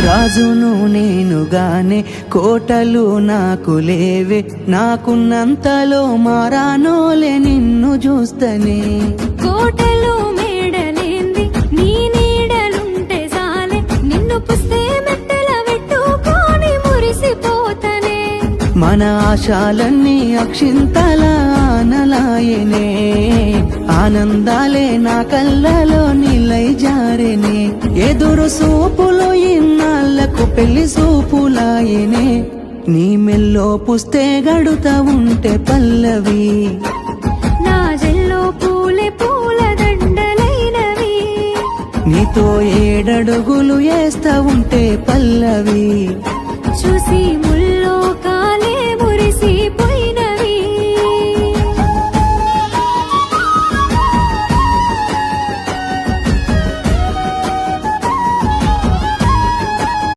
రాజును నేనుగానే కోటలు నాకు లేవే, నాకున్నంతలో మారానోలే నిన్ను చూస్తనే. కోటలు మేడలేంది నీ నీడలుంటే సాలే, నిన్ను పుస్తే మెట్టల పెట్టుకొని మురిసిపోతనే. మన ఆశాలన్నీ అక్షింతల ఆనలాయనే, ఆనందాలే నా కళ్ళలో నిలై జారెనే. ఎదురు సూపులు ఇన్నాళ్లకు పెళ్లి సూపులాయనే, నీ మెల్లో పుస్తే గడుతా ఉంటే పల్లవి, నా జల్లో పూలే పూల దండలైనవి. నీతో ఏడడుగులు వేస్తా ఉంటే పల్లవి. చూసి